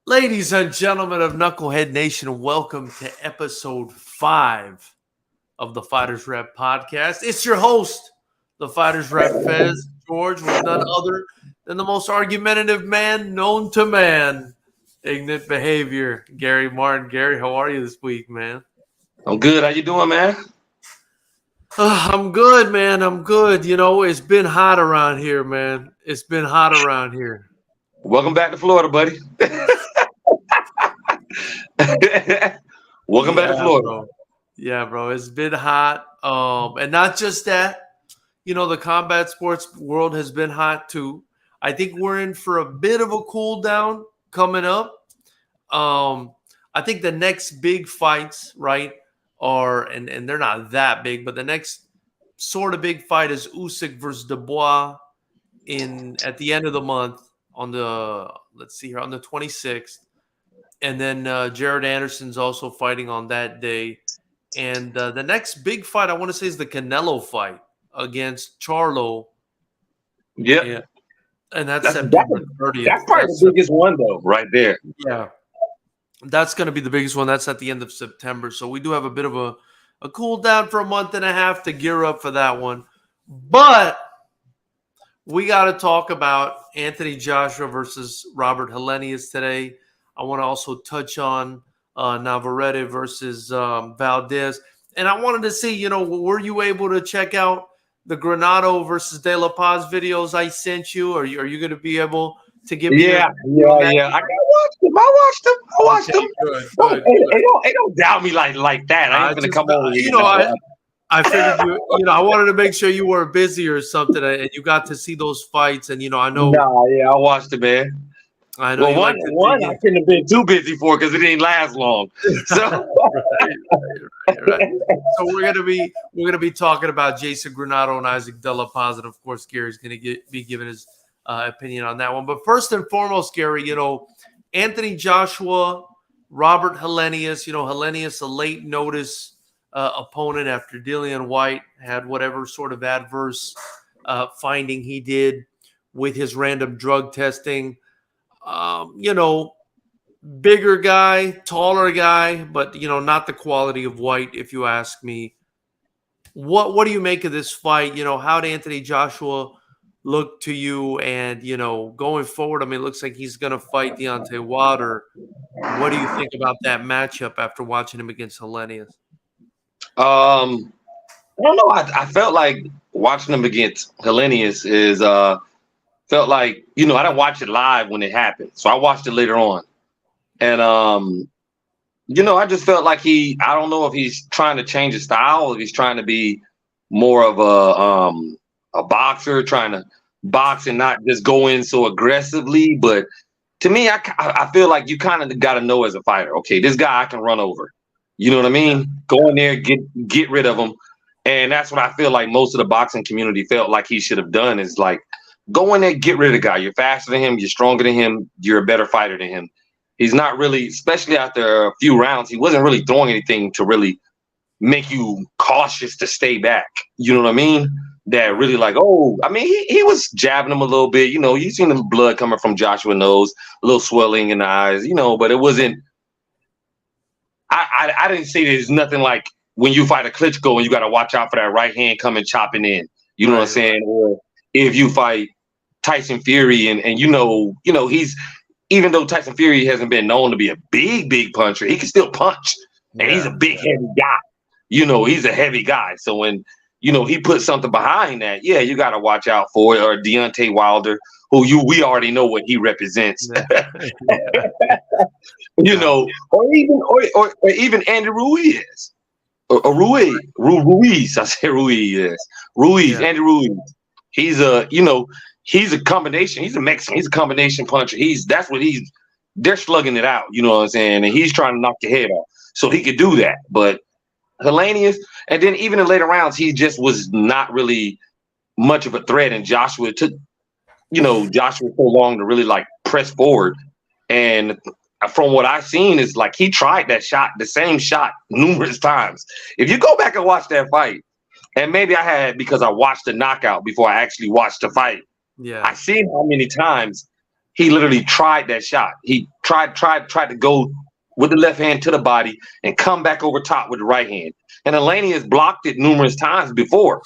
Ladies and gentlemen of Knucklehead Nation, welcome to episode 5 of the FightersRep podcast. It's your host, the FightersRep Fez, George, with none other than the most argumentative man known to man. Ignorant behavior, Gary Martin. Gary, how are you this week, man? I'm good. How you doing, man? I'm good, man. I'm good. You know, it's been hot around here, man. It's been hot around here. Welcome back to Florida, buddy. Welcome back to Florida. Bro. Yeah, bro. It's been hot. And not just that, you know, the combat sports world has been hot too. I think we're in for a bit of a cool down coming up. I think the next big fights, right, are and they're not that big, but the next sort of big fight is Usyk versus Dubois at the end of the month on the on the 26th. And then Jared Anderson's also fighting on that day. And the next big fight, I want to say, is the Canelo fight against Charlo. Yep. Yeah. And that's September 30th. That's probably the biggest one, though, right there. Yeah. That's going to be the biggest one. That's at the end of September. So we do have a bit of a cool down for a month and a half to gear up for that one. But we got to talk about Anthony Joshua versus Robert Helenius today. I want to also touch on Navarrete versus Valdez. And I wanted to see, you know, were you able to check out the Granado versus De La Paz videos I sent you? Are you going to be able to give me? Yeah. I watched them. Good. Hey, don't doubt me like that. I ain't going to come over here. You know, I figured I wanted to make sure you weren't busy or something, and you got to see those fights. And I know. Nah, yeah, I watched it, man. I know. Well, one I couldn't have been too busy for because it didn't last long. So, right. So we're gonna be talking about Jason Granado and Isaac De La Paz, and of course, Gary's gonna be giving his opinion on that one. But first and foremost, Gary, Anthony Joshua, Robert Helenius. Helenius, a late notice opponent after Dillian White had whatever sort of adverse finding he did with his random drug testing. Bigger guy, taller guy, but not the quality of White, if you ask me. What do you make of this fight? How did Anthony Joshua look to you? And going forward, it looks like he's going to fight Deontay Wilder. What do you think about that matchup after watching him against Helenius? I don't know. I felt like watching him against Helenius felt like, I didn't watch it live when it happened. So I watched it later on. And, I just felt like I don't know if he's trying to change his style, or if he's trying to be more of a boxer, trying to box and not just go in so aggressively. But to me, I feel like you kind of got to know as a fighter, okay, this guy I can run over. You know what I mean? Go in there, get rid of him. And that's what I feel like most of the boxing community felt like he should have done, is like, go in there, get rid of the guy. You're faster than him. You're stronger than him. You're a better fighter than him. He's not really, especially after a few rounds, he wasn't really throwing anything to really make you cautious to stay back. You know what I mean? That really he was jabbing him a little bit. You seen the blood coming from Joshua's nose, a little swelling in the eyes, but it wasn't. I didn't say there's nothing like when you fight a Klitschko and you got to watch out for that right hand coming chopping in. You know what I'm saying? Or if you fight Tyson Fury and he's, even though Tyson Fury hasn't been known to be a big puncher, he can still punch. And he's a big heavy guy. He's a heavy guy. So when, he put something behind that, you got to watch out for it. Or Deontay Wilder, who we already know what he represents. Or even Andy Ruiz. Or Ruiz. I say Ruiz, yes. Ruiz, yeah. Andy Ruiz. He's a combination. He's a Mexican. He's a combination puncher. They're slugging it out. You know what I'm saying? And he's trying to knock your head off. So he could do that. But Helenius, and then even in later rounds, he just was not really much of a threat. And Joshua took, Joshua so long to really press forward. And from what I've seen is he tried the same shot numerous times. If you go back and watch that fight, and maybe I had because I watched the knockout before I actually watched the fight. Yeah, I seen how many times he literally tried that shot. He tried to go with the left hand to the body and come back over top with the right hand. And Helenius blocked it numerous times before.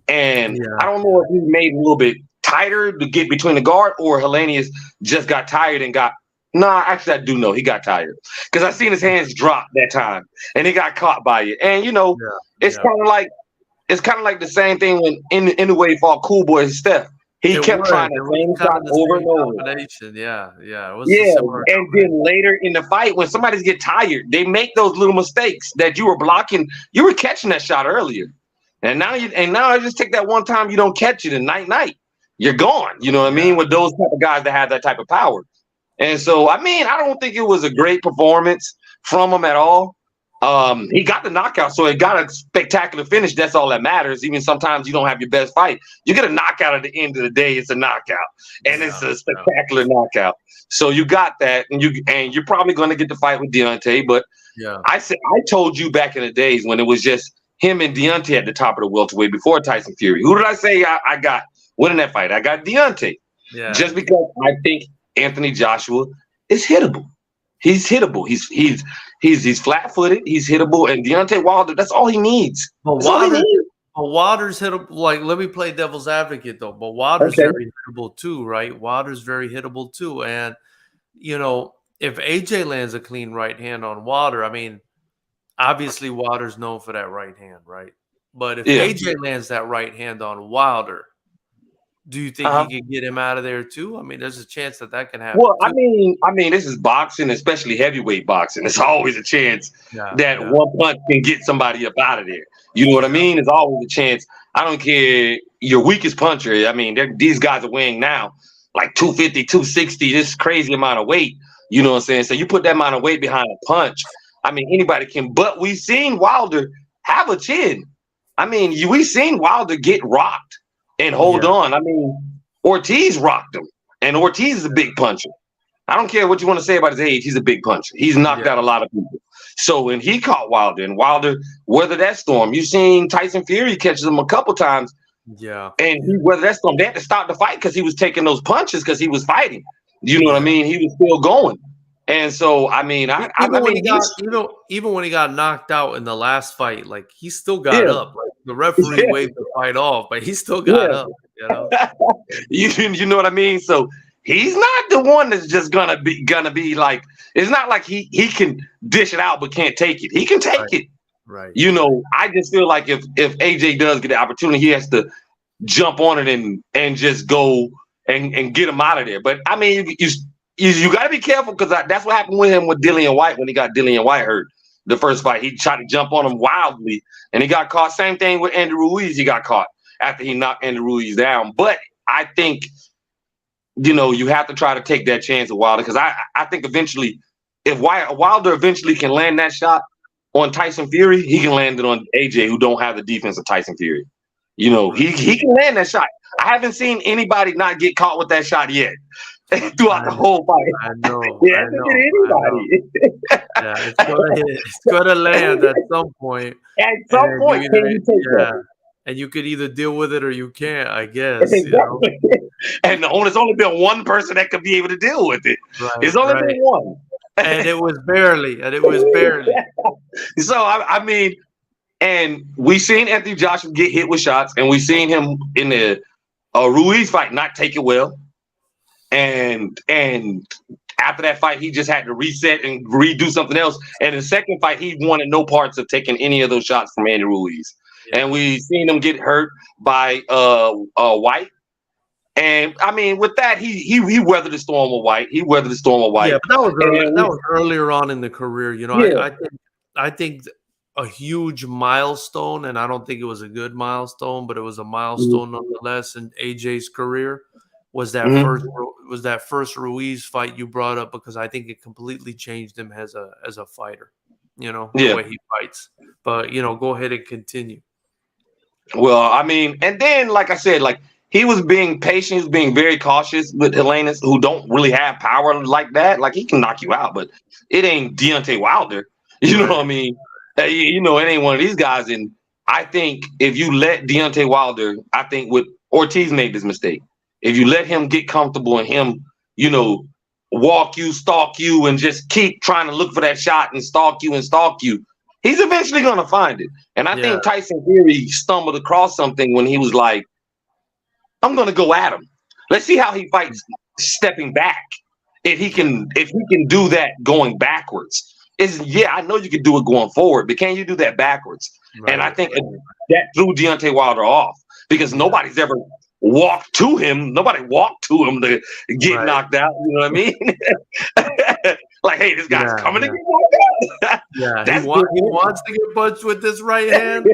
And I don't know if he made a little bit tighter to get between the guard, or Helenius just got tired and got. Nah, actually, I do know he got tired because I seen his hands drop that time, and he got caught by it. And it's kind of like the same thing when in the way he fought Cool Boy and Steph. He kept trying the same shot over and over. Yeah. It was and then later in the fight, when somebody's get tired, they make those little mistakes that you were blocking. You were catching that shot earlier, and now I just take that one time you don't catch it, and night, you're gone. You know what I mean? With those type of guys that have that type of power. And so, I mean, I don't think it was a great performance from him at all. He got the knockout, so it got a spectacular finish. That's all that matters. Even sometimes you don't have your best fight. You get a knockout at the end of the day, it's a knockout. And it's a spectacular knockout. So you got that, and you're probably going to get the fight with Deontay. But I told you back in the days when it was just him and Deontay at the top of the welterweight before Tyson Fury. Who did I say I got winning that fight? I got Deontay. Yeah. Just because I think Anthony Joshua is hittable. He's hittable. He's flat-footed. He's hittable. And Deontay Wilder, that's all he needs. But Wilder's hittable. Like, let me play devil's advocate though. But Wilder's very hittable too, right? Wilder's very hittable too. And if AJ lands a clean right hand on Wilder, I mean, obviously Wilder's known for that right hand, right? But if AJ lands that right hand on Wilder, do you think he can get him out of there too? I mean, there's a chance that can happen. Well, I mean, this is boxing, especially heavyweight boxing. There's always a chance that one punch can get somebody up out of there. You know what I mean? There's always a chance. I don't care your weakest puncher. I mean, these guys are weighing now like 250, 260, this crazy amount of weight. You know what I'm saying? So you put that amount of weight behind a punch. I mean, anybody can. But we've seen Wilder have a chin. I mean, we've seen Wilder get rocked and hold on. I mean, Ortiz rocked him, and Ortiz is a big puncher. I don't care what you want to say about his age. He's a big puncher. He's knocked out a lot of people. So when he caught Wilder, and Wilder weathered that storm, you've seen Tyson Fury catches him a couple times. Yeah. And he weathered that storm. They had to stop the fight because he was taking those punches because he was fighting. You know what I mean? He was still going. And so, I mean, even when he got knocked out in the last fight, like he still got up. Like, the referee waved the fight off, but he still got up. You know what I mean? So he's not the one that's just gonna be like. It's not like he can dish it out but can't take it. He can take it. Right. I just feel like if AJ does get the opportunity, he has to jump on it and just go and get him out of there. But I mean, you got to be careful because that's what happened with him with Dillian White when he got Dillian White hurt the first fight. He tried to jump on him wildly and he got caught. Same thing with Andy Ruiz. He got caught after he knocked Andy Ruiz down. But I think, you have to try to take that chance with Wilder because I think eventually, if Wilder eventually can land that shot on Tyson Fury, he can land it on AJ, who don't have the defense of Tyson Fury. He can land that shot. I haven't seen anybody not get caught with that shot yet. Throughout the whole fight. I know. It's going to land at some point. At some point, can you take that? And you could either deal with it or you can't, I guess. Exactly. And there's only been one person that could be able to deal with it. Right, it's only been one. And it was barely. So, I mean, and we've seen Anthony Joshua get hit with shots, and we've seen him in the Ruiz fight not take it well. And after that fight, he just had to reset and redo something else. And in the second fight, he wanted no parts of taking any of those shots from Andy Ruiz. Yeah. And we seen him get hurt by White. And I mean, with that, he weathered the storm with White. Yeah, but that was earlier on in the career. I think a huge milestone, and I don't think it was a good milestone, but it was a milestone nonetheless in AJ's career. Was that first Ruiz fight you brought up, because I think it completely changed him as a fighter, the way he fights. But go ahead and continue. Well, I mean, and then like I said, like he was being patient, he was being very cautious with Helenius, who don't really have power like that. Like he can knock you out, but it ain't Deontay Wilder. You know what I mean? It ain't one of these guys. And I think if you let Deontay Wilder, I think with Ortiz made this mistake. If you let him get comfortable and him walk you, stalk you, and just keep trying to look for that shot and stalk you, he's eventually going to find it. And I think Tyson Fury stumbled across something when he was like, I'm going to go at him. Let's see how he fights stepping back. If he can do that going backwards. I know you can do it going forward, but can you do that backwards? Right. And I think that threw Deontay Wilder off because nobody's ever walked to him. Nobody walked to him to get knocked out. You know what I mean? Like, hey, this guy's coming to get knocked out. He wants to get punched with this right hand.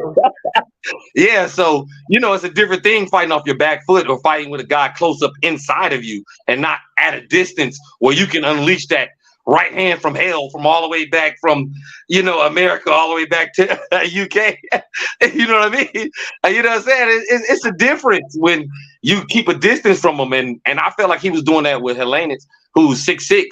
Yeah, so it's a different thing fighting off your back foot or fighting with a guy close up inside of you and not at a distance where you can unleash that right hand from hell from all the way back from America all the way back to UK. You know what I mean? You know what I'm saying? It's a difference when you keep a distance from him, and I felt like he was doing that with Helenius, who's 6'6".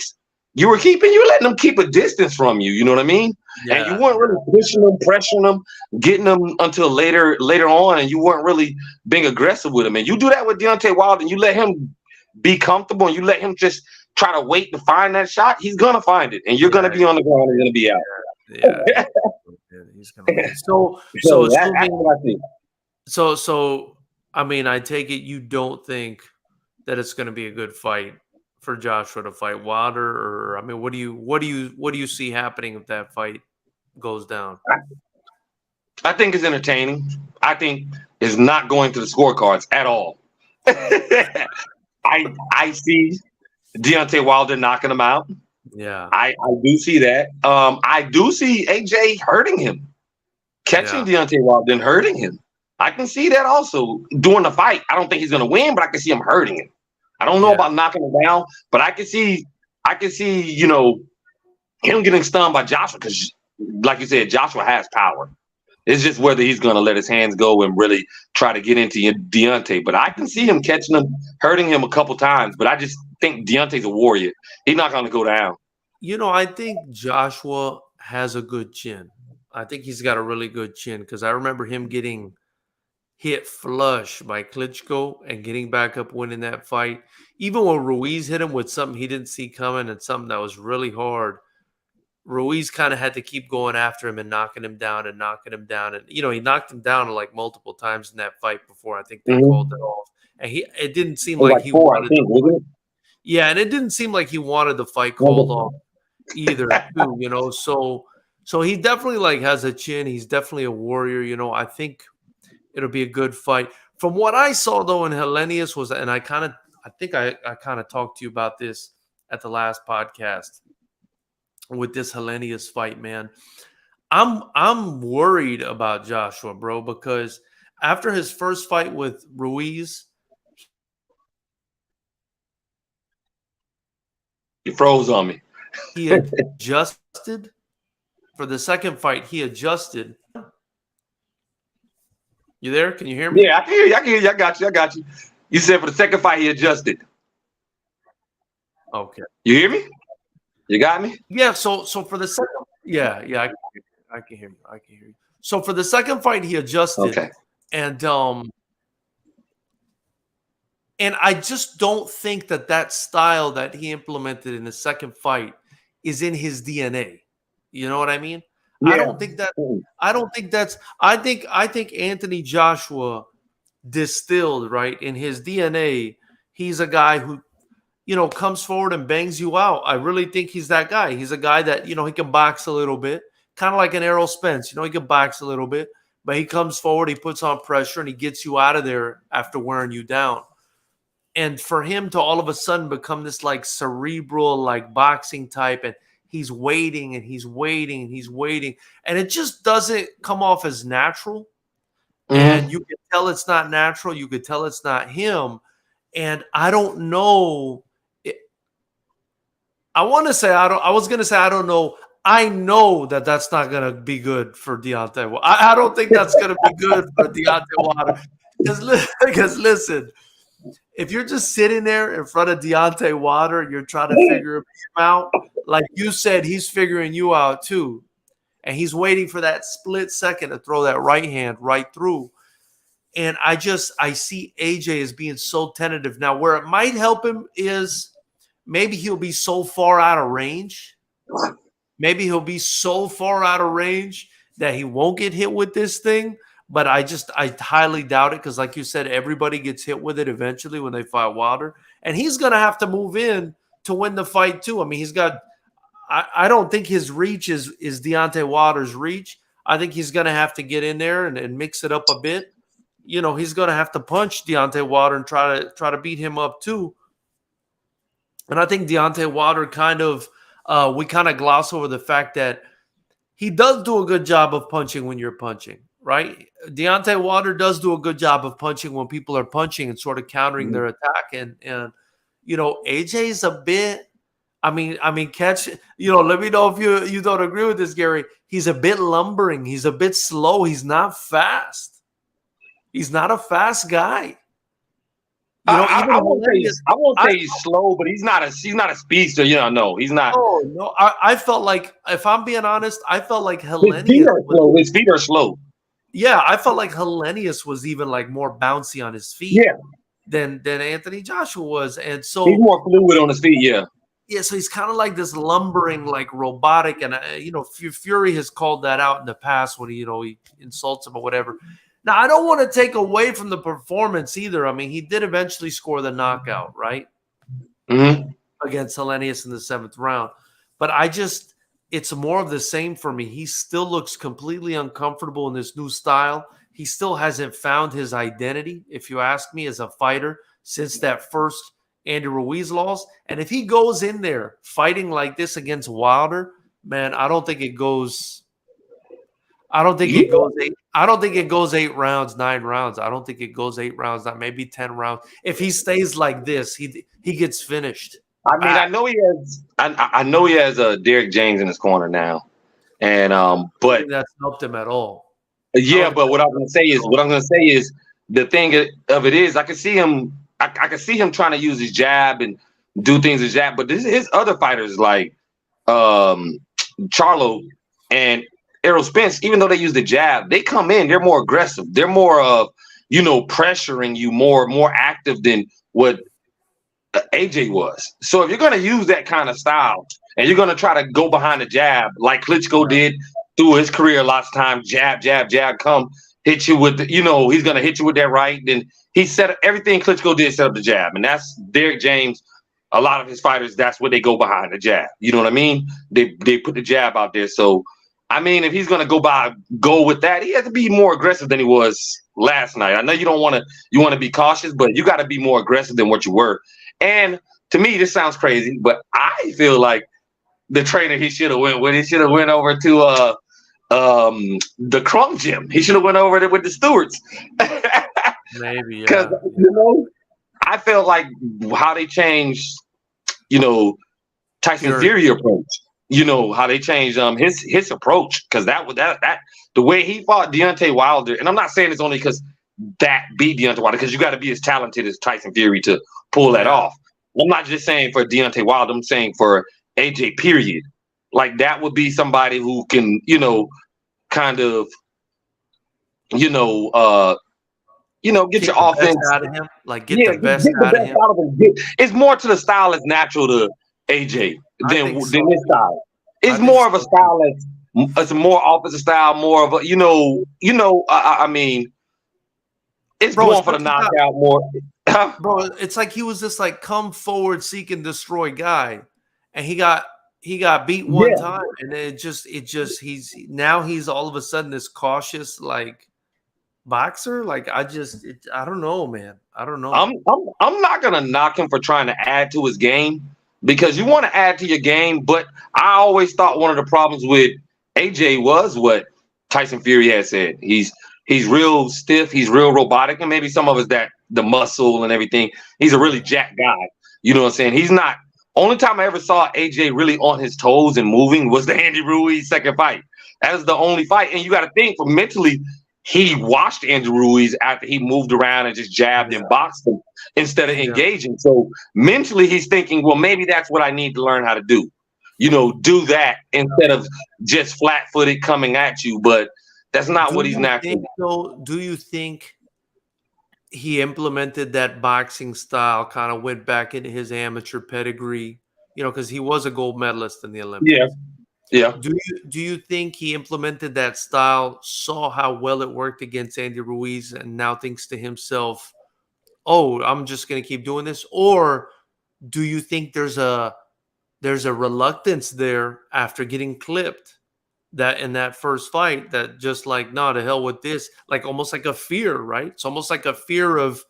You letting them keep a distance from you. You know what I mean? Yeah. And you weren't really pushing them, pressuring them, getting them until later on, and you weren't really being aggressive with him. And you do that with Deontay Wilder, and you let him be comfortable, and you let him just try to wait to find that shot. He's gonna find it, and you're gonna be on the ground and gonna be out. Yeah. He's gonna. So that's what I think. So I mean, I take it you don't think that it's gonna be a good fight for Joshua to fight Wilder, or I mean, what do you see happening if that fight goes down? I think it's entertaining. I think it's not going to the scorecards at all. I see Deontay Wilder knocking him out. Yeah, I do see that. I do see AJ hurting him, catching Deontay Wilder and hurting him. I can see that also during the fight. I don't think he's going to win, but I can see him hurting him. I don't know about knocking him down, but I can see, him getting stunned by Joshua because, like you said, Joshua has power. It's just whether he's going to let his hands go and really try to get into Deontay. But I can see him catching him, hurting him a couple times. But I just think Deontay's a warrior. He's not going to go down. I think Joshua has a good chin. I think he's got a really good chin because I remember him getting hit flush by Klitschko and getting back up, winning that fight. Even when Ruiz hit him with something he didn't see coming and something that was really hard, Ruiz kind of had to keep going after him and knocking him down. And, he knocked him down like multiple times in that fight before I think they called it off. And it didn't seem like he wanted to. Yeah, and it didn't seem like he wanted the fight called off either, too, So he definitely has a chin. He's definitely a warrior, I think it'll be a good fight. From what I saw though in Helenius was, and I think I kind of talked to you about this at the last podcast with this Helenius fight, man. I'm worried about Joshua, bro, because after his first fight with Ruiz, he froze on me. He adjusted. For the second fight, he adjusted. You there? Can you hear me? Yeah, I can hear you. I got you. You said for the second fight, he adjusted. Okay. You hear me? You got me? Yeah, so for the second, I can hear you. So for the second fight, he adjusted. Okay. And I just don't think that style that he implemented in the second fight is in his DNA. You know what I mean? Yeah. I think Anthony Joshua distilled right in his DNA. He's a guy who, comes forward and bangs you out. I really think he's that guy. He's a guy that, he can box a little bit, kind of like an Errol Spence. He can box a little bit, but he comes forward, he puts on pressure, and he gets you out of there after wearing you down. And for him to all of a sudden become this cerebral, boxing type, and he's waiting and he's waiting and he's waiting, and it just doesn't come off as natural. And you can tell it's not natural. You could tell it's not him. And I don't know. I was going to say, I don't know. I know that that's not going to be good for Deontay. I don't think that's going to be good for Deontay Wilder. Because listen, if you're just sitting there in front of Deontay Wilder, you're trying to figure him out. Like you said, he's figuring you out too. And he's waiting for that split second to throw that right hand right through. And I see AJ as being so tentative. Now, where it might help him is maybe he'll be so far out of range. Maybe he'll be so far out of range that he won't get hit with this thing. But I highly doubt it because, like you said, everybody gets hit with it eventually when they fight Wilder. And he's going to have to move in to win the fight too. I mean, he's got – I don't think his reach is Deontay Wilder's reach. I think he's going to have to get in there and mix it up a bit. You know, he's going to have to punch Deontay Wilder and try to beat him up too. And I think Deontay Wilder we kind of gloss over the fact that he does do a good job of punching when you're punching, right? Deontay Wilder does do a good job of punching when people are punching and sort of countering their attack. And you know, AJ's a bit. I mean, catch. You know, let me know if you don't agree with this, Gary. He's a bit lumbering. He's a bit slow. He's not fast. He's not a fast guy. You know, I won't say he's slow, but he's not a speedster. You know, no, he's not. Oh no, I felt like, if I'm being honest, I felt like Helenius. His feet are slow. Yeah, I felt like Helenius was even like more bouncy on his feet. Yeah. Than Anthony Joshua was, and so he's more fluid on his feet. Yeah. Yeah, so he's kind of like this lumbering, like robotic, and you know, Fury has called that out in the past when he insults him or whatever. Now, I don't want to take away from the performance either. I mean, he did eventually score the knockout, right? Mm-hmm. Against Helenius in the 7th round. But it's more of the same for me. He still looks completely uncomfortable in this new style. He still hasn't found his identity, if you ask me, as a fighter since that first Andy Ruiz loss. And if he goes in there fighting like this against Wilder, man, I don't think it goes 8 rounds, 9 rounds. I don't think it goes 8 rounds, not maybe 10 rounds. If he stays like this, he gets finished. I mean, I know he has Derek James in his corner now, and but that's helped him at all. Yeah, but what I'm going to say is the thing of it is I can see him trying to use his jab and do things with jab, but his other fighters like Charlo and Errol Spence, even though they use the jab, they come in, they're more aggressive. They're more of, you know, pressuring you, more active than what AJ was. So if you're going to use that kind of style and you're going to try to go behind the jab like Klitschko did through his career lots of times, jab, come hit you with he's going to hit you with that right. Then he set up everything Klitschko did, set up the jab. And that's Derek James. A lot of his fighters, that's what they go behind, the jab. You know what I mean? They put the jab out there. So, I mean, if he's going to go with that, he has to be more aggressive than he was last night. I know you want to be cautious, but you got to be more aggressive than what you were. And to me, this sounds crazy, but I feel like the trainer he should have went with, he should have went over to the Crump Gym. He should have went over there with the Stewarts. Maybe, yeah. Because I felt like how they changed, Tyson Fury approach. How they changed his approach, because that the way he fought Deontay Wilder, and I'm not saying it's only because that beat Deontay Wilder, because you got to be as talented as Tyson Fury to pull that off. I'm not just saying for Deontay Wilder, I'm saying for AJ, period. Like, that would be somebody who can, kind of, get your offense out of him. Like, get the best out of him. It's more to the style that's natural to AJ than his style. It's more of a style it's a more offensive style, more of a, I mean, it's going for the knockout more. Bro, it's like he was this like come forward, seek and destroy guy, and he got beat one time, and he's all of a sudden this cautious like boxer. Like, I don't know, man. I don't know. I'm not gonna knock him for trying to add to his game, because you want to add to your game, but I always thought one of the problems with AJ was what Tyson Fury had said. He's real stiff, he's real robotic, and maybe some of it's that the muscle and everything. He's a really jacked guy. You know what I'm saying? He's not. Only time I ever saw AJ really on his toes and moving was the Andy Ruiz second fight. That was the only fight. And you got to think, for mentally, he watched Andy Ruiz after he moved around and just jabbed and boxed him instead of engaging. So mentally, he's thinking, well, maybe that's what I need to learn how to do. Do that instead of just flat-footed coming at you. But that's not what he's naturally. Do you think he implemented that boxing style, kind of went back into his amateur pedigree, because he was a gold medalist in the Yeah, Olympics. yeah. Do you think he implemented that style, saw how well it worked against Andy Ruiz, and now thinks to himself, "Oh, I'm just going to keep doing this"? Or do you think there's a reluctance there after getting clipped that in that first fight, that just like, no, to hell with this, like almost like a fear, right? It's almost like a fear of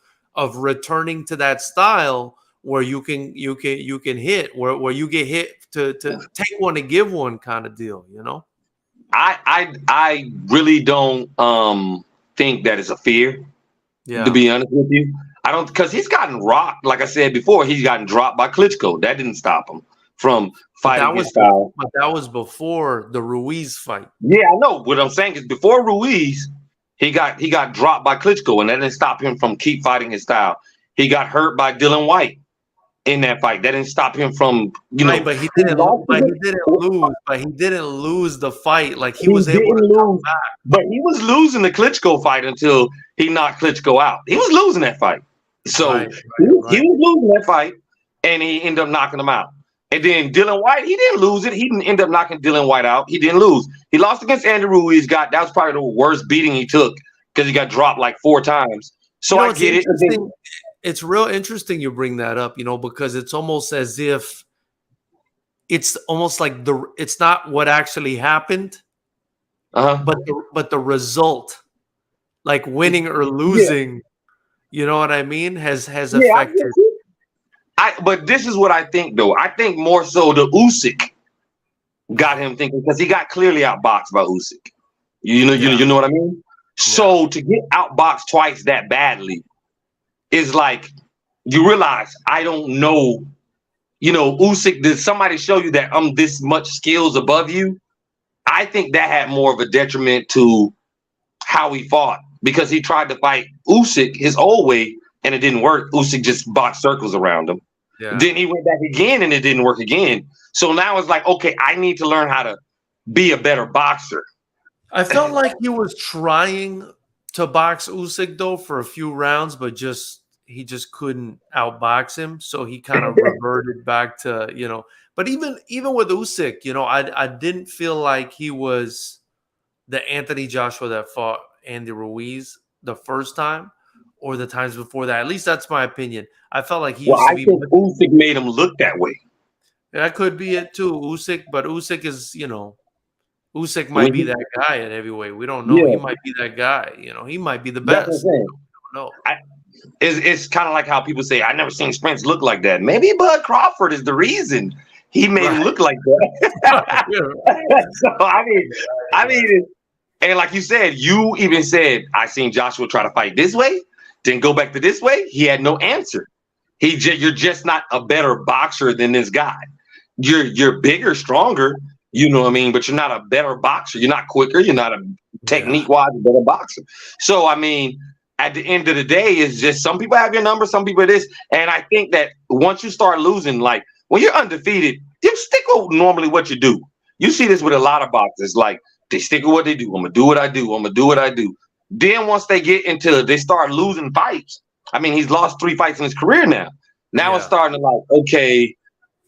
returning to that style where you can hit, where you get hit to take one and give one kind of deal. I really don't think that is a fear. To Yeah. be honest with you, I don't, because he's gotten rocked. Like I said before, he's gotten dropped by Klitschko. That didn't stop him from But fighting that his was style. but that was before the Ruiz fight. Yeah, I know. What I'm saying is, before Ruiz, he got dropped by Klitschko, and that didn't stop him from keep fighting his style. He got hurt by Dylan White in that fight. That didn't stop him from, Right, but he he didn't lost but he it. didn't lose, but he didn't lose the fight. Like he He was able didn't to come lose, back. but he was losing the Klitschko fight until he knocked Klitschko out. He was losing that fight. So Right, he right. was losing that fight, and he ended up knocking him out. And then Dylan White, he didn't lose it. He didn't end up knocking Dylan White out. He didn't lose. He lost against Andy Ruiz. That was probably the worst beating he took because he got dropped like 4 times. So I It's get it. interesting. It's real interesting you bring that up, because it's almost as if it's almost like it's not what actually happened, Uh-huh. but the result, like winning or Yeah, losing, you know what I mean, has yeah, I get affected. it. But this is what I think though. I think more so the Usyk got him thinking, because he got clearly outboxed by Usyk. Yeah, You know what I mean? yeah, So to get outboxed twice that badly is like, you realize, I don't know. Usyk, did somebody show you that I'm this much skills above you? I think that had more of a detriment to how he fought, because he tried to fight Usyk his old way and it didn't work. Usyk just boxed circles around him. yeah. Then he went back again and it didn't work again. So now it's like, okay, I need to learn how to be a better boxer. I felt like he was trying to box Usyk though for a few rounds, but he just couldn't outbox him. So he kind of reverted back to. But even with Usyk, I didn't feel like he was the Anthony Joshua that fought Andy Ruiz the first time or the times before that. At least that's my opinion. I felt like he Well, used to I be. think Usyk made him look that way. That could be it too, Usyk. But Usyk is, Usyk might When be he, that guy at heavyweight. We don't know. He yeah, might be that guy. He might be the that's what I'm best. saying. We don't know. It's kind of like how people say, I never seen Spence look like that. Maybe Bud Crawford is the reason he made him Right. look like that. Yeah. So I mean, and like you said, you even said, I seen Joshua try to fight this way, then go back to this way. He had no answer. You're just not a better boxer than this guy. You're bigger, stronger, you know what I mean, but you're not a better boxer. You're not quicker. You're not a Yeah. technique-wise better boxer. So I mean, at the end of the day, it's just some people have your number, some people this. And I think that once you start losing, like when you're undefeated, you stick with normally what you do. You see this with a lot of boxers, like they stick with what they do. I'm gonna do what I do. I'm gonna do what I do. Then once they start losing fights. I mean, he's lost 3 fights in his career now. Now it's Yeah. starting to like, okay,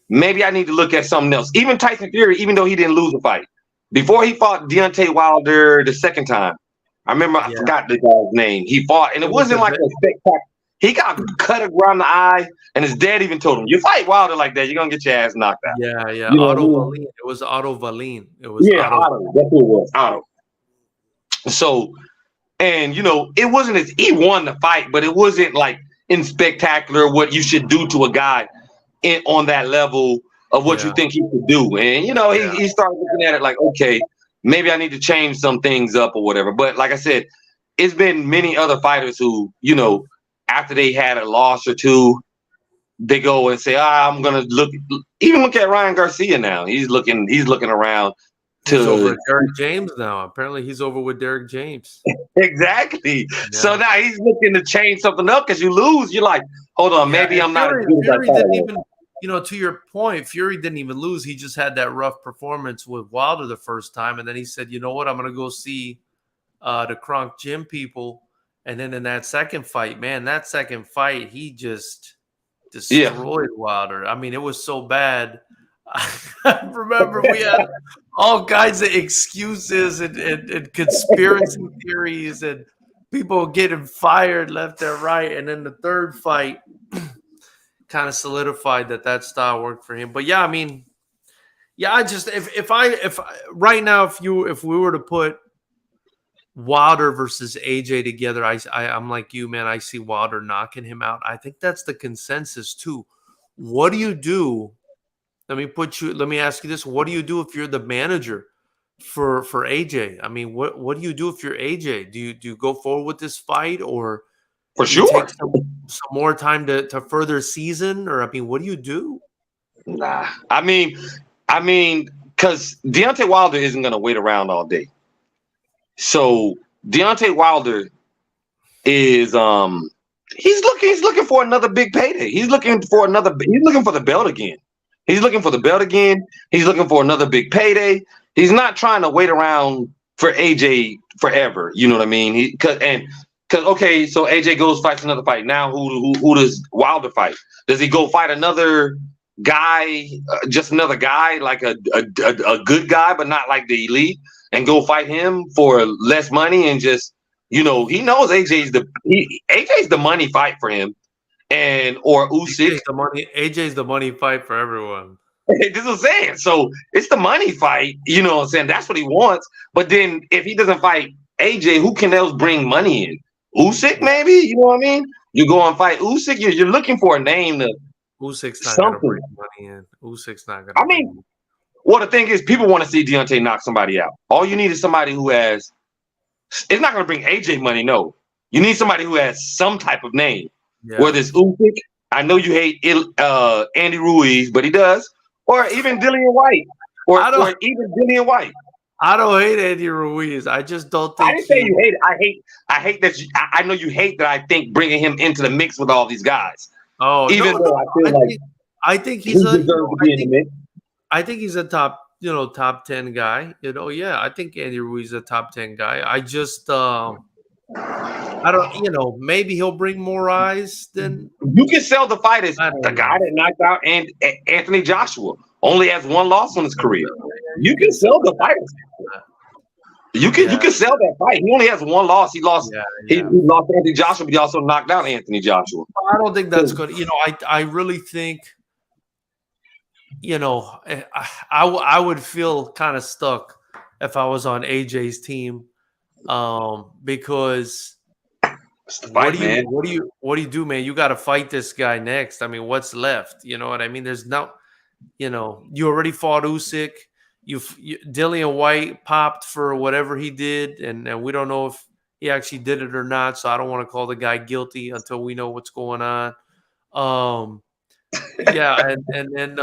maybe I need to look at something else. Even Tyson Fury, even though he didn't lose a fight, before he fought Deontay Wilder the second time, I remember I Yeah. forgot the guy's name. He fought, and it wasn't like a spectacular. He got cut around the eye, and his dad even told him, "You fight Wilder like that, you're gonna get your ass knocked out." Yeah. Yeah. You know Otto what I mean? Valine. It was Otto Valine. It was Yeah, Otto. Otto. That's who it was. Otto. So, and it wasn't as he won the fight, but it wasn't like in spectacular what you should do to a guy on that level of what you Yeah. think he could do. And Yeah. he started looking at it like, okay, maybe I need to change some things up or whatever. But like I said, it's been many other fighters who, after they had a loss or two, they go and say, I'm gonna look at Ryan Garcia now. He's looking around He's over to at Derek James now. Apparently, he's over with Derek James. exactly. So Yeah. now he's looking to change something up because you lose. You're like, hold on, Yeah. maybe And I'm not as Fury, good as I Fury thought I didn't was. even, to your point, Fury didn't even lose. He just had that rough performance with Wilder the first time, and then he said, "You know what? I'm going to go see the Kronk Gym people And then in that second fight, man, he just Yeah. destroyed Wilder. I mean, it was so bad. I remember we had all kinds of excuses and conspiracy theories and people getting fired left and right. And then the third fight kind of solidified that style worked for him. But yeah, I mean, yeah, I just if right now if we were to put Wilder versus AJ together, I'm like you, man. I see Wilder knocking him out. I think that's the consensus too. What do you do? Let me ask you this. What do you do if you're the manager for AJ? I mean, what do you do if you're AJ? Do you go forward with this fight, or For do you sure. take some more time to further season? Or I mean, what do you do? Nah. I mean, because Deontay Wilder isn't gonna wait around all day. So Deontay Wilder is he's looking for another big payday. He's looking for the belt again. He's looking for another big payday. He's not trying to wait around for AJ forever. You know what I mean? Because okay, so AJ goes fights another fight. Now who does Wilder fight? Does he go fight another guy, just another guy, like a good guy, but not like the elite, and go fight him for less money and just, he knows AJ's the money fight for him, or Usyk. AJ's the money fight for everyone. This is what I'm saying. So it's the money fight, you know what I'm saying? That's what he wants. But then if he doesn't fight AJ, who can else bring money in? Usyk, maybe? You know what I mean? You go and fight Usyk, you're looking for a name to Usyk's not going to bring money in. Usyk's not going to. I mean, well, the thing is, people want to see Deontay knock somebody out. All you need is somebody who has. It's not going to bring AJ money, no. You need somebody who has some type of name. Yeah. Whether it's Usyk, I know you hate Andy Ruiz, but he does, or even Dillian White, or even Dillian White. I don't hate Andy Ruiz. I just don't think. I didn't say you hate it. I hate that. I know you hate that. I think bringing him into the mix with all these guys. Oh, even though I feel I think he's deserves to be in the mix. I think he's a top 10 guy. Yeah, I think Andy Ruiz is a top 10 guy. I just I don't, maybe he'll bring more eyes than you can sell the fight as the guy that knocked out Anthony Joshua. Only has one loss on his career. You can sell the fight. You can sell that fight. He only has one loss. He lost. He lost Anthony Joshua, but he also knocked out Anthony Joshua. I don't think that's good. I really think. I would feel kind of stuck if I was on AJ's team, because what do you do, man? You got to fight this guy next. I mean, what's left? You know what I mean? There's no, you already fought Usyk. Dillian White popped for whatever he did, and we don't know if he actually did it or not. So I don't want to call the guy guilty until we know what's going on. Yeah, and then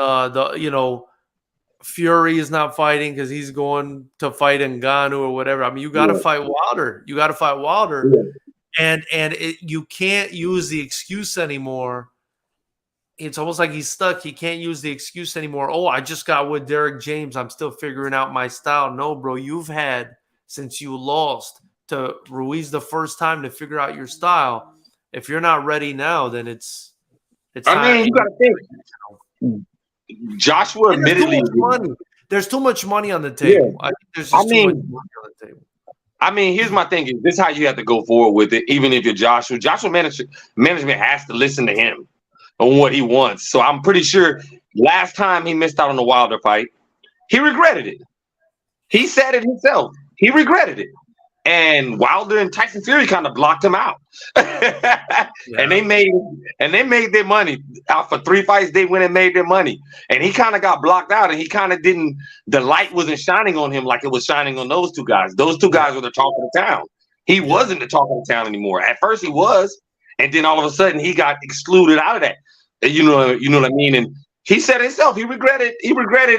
Fury is not fighting because he's going to fight Ngannou or whatever. I mean, you got to fight Wilder. And you can't use the excuse anymore. It's almost like he's stuck. He can't use the excuse anymore. Oh, I just got with Derek James. I'm still figuring out my style. No, bro, you've had since you lost to Ruiz the first time to figure out your style. If you're not ready now, then it's. I mean, you got to think. Joshua admittedly, there's too much money on the table. Yeah. I think there's just too much money on the table. I mean, here's my thing: this is how you have to go forward with it. Even if you're Joshua, management has to listen to him on what he wants. So I'm pretty sure last time he missed out on the Wilder fight, he regretted it. He said it himself. He regretted it. And Wilder and Tyson Fury kind of blocked him out. And they made their money. Out for 3 fights, they went and made their money. And he kind of got blocked out, and he kind of didn't, the light wasn't shining on him like it was shining on those two guys. Those two guys were the talk of the town. He wasn't the talk of the town anymore. At first he was, and then all of a sudden he got excluded out of that. You know what I mean? And he said himself, he regretted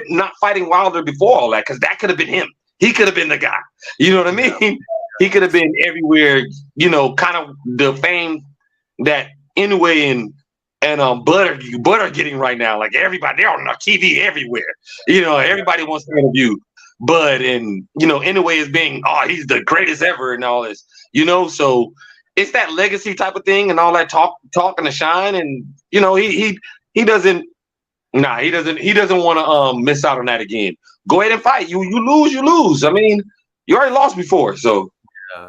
not fighting Wilder before all that, because that could have been him. He could have been the guy. You know what I mean? Yeah. He could have been everywhere, kind of the fame that anyway and Bud are getting right now. Like everybody, they're on TV everywhere. Everybody wants to interview Bud, and anyway is being, he's the greatest ever and all this. So it's that legacy type of thing and all that talking to shine, and you know he doesn't. Nah, he doesn't want to miss out on that again. Go ahead and fight. You lose, you lose. I mean, you already lost before, so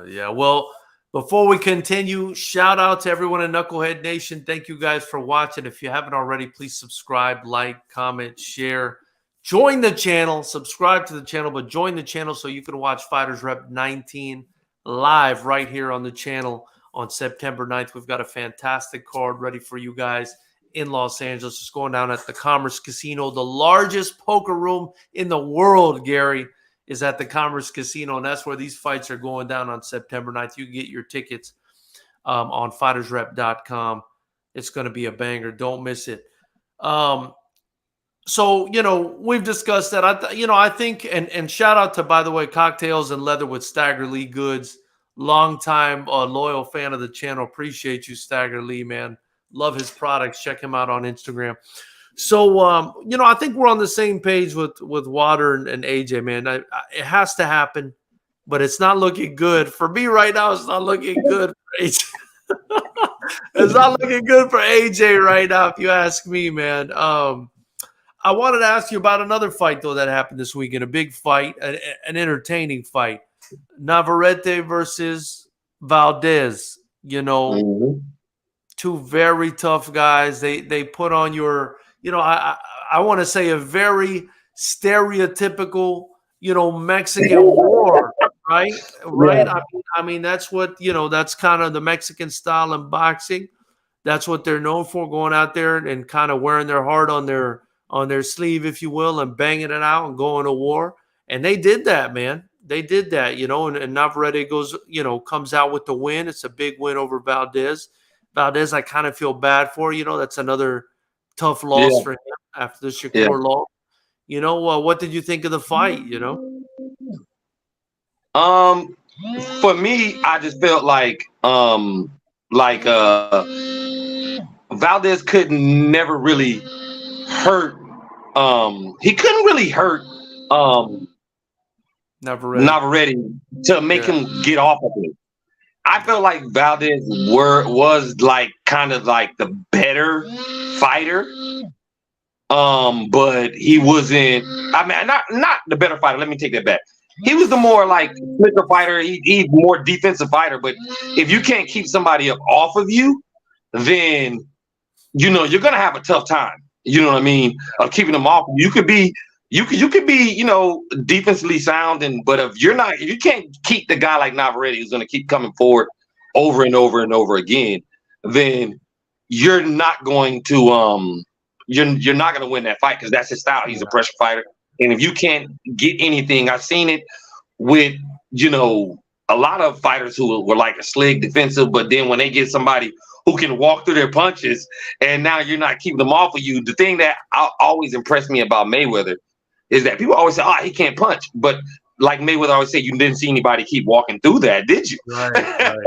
Yeah. Well, before we continue, shout out to everyone in Knucklehead Nation. Thank you guys for watching. If you haven't already, please subscribe, like, comment, share. Join the channel, subscribe to the channel, but join the channel so you can watch Fighters Rep 19 live right here on the channel on September 9th. We've got a fantastic card ready for you guys in Los Angeles. It's going down at the Commerce Casino, the largest poker room in the world, Gary, is at the Commerce Casino, and that's where these fights are going down on September 9th. You can get your tickets on FightersRep.com. It's going to be a banger. Don't miss it. So, you know, we've discussed that. I think, and shout out to, by the way, Cocktails and Leather with Stagger Lee Goods. Longtime loyal fan of the channel. Appreciate you, Stagger Lee, man. Love his products. Check him out on Instagram. So, you know, I think we're on the same page with Water and AJ, man. It has to happen, but it's not looking good. For me right now, it's not looking good for AJ. It's not looking good for AJ right now, if you ask me, man. I wanted to ask you about another fight, though, that happened this weekend. A big fight, an entertaining fight. Navarrete versus Valdez. You know, two very tough guys. They put on your, you know, I want to say a very stereotypical, you know, Mexican war, right? Right. yeah. I mean, that's what, you know, that's kind of the Mexican style in boxing. That's what they're known for, going out there and kind of wearing their heart on their sleeve, if you will, and banging it out and going to war. And they did that, man. They did that, you know, and Navarrete goes, you know, comes out with the win. It's a big win over Valdez. Valdez, I kind of feel bad for, you know, that's another tough loss for him after the Shakur loss. You know, what did you think of the fight, you know? For me, I just felt like Valdez could never really hurt. He couldn't really hurt Navarrete to make him get off of it. I felt like Valdez was like kind of like the better fighter. But he wasn't. I mean, not the better fighter. Let me take that back. He was the more like slicker fighter. He's more defensive fighter. But if you can't keep somebody up off of you, then you know you're gonna have a tough time. You know what I mean? Of keeping them off. You could be, you could be, you know, defensively sound, but if you can't keep the guy like Navarrete who's gonna keep coming forward over and over and over again, then you're not going to you're not going to win that fight because that's his style. He's a pressure fighter. And if you can't get anything, I've seen it with, you know, a lot of fighters who were like a slick defensive, but then when they get somebody who can walk through their punches and now you're not keeping them off of you, the thing that always impressed me about Mayweather is that people always say, oh, he can't punch. But like Mayweather always said, you didn't see anybody keep walking through that, did you? Right.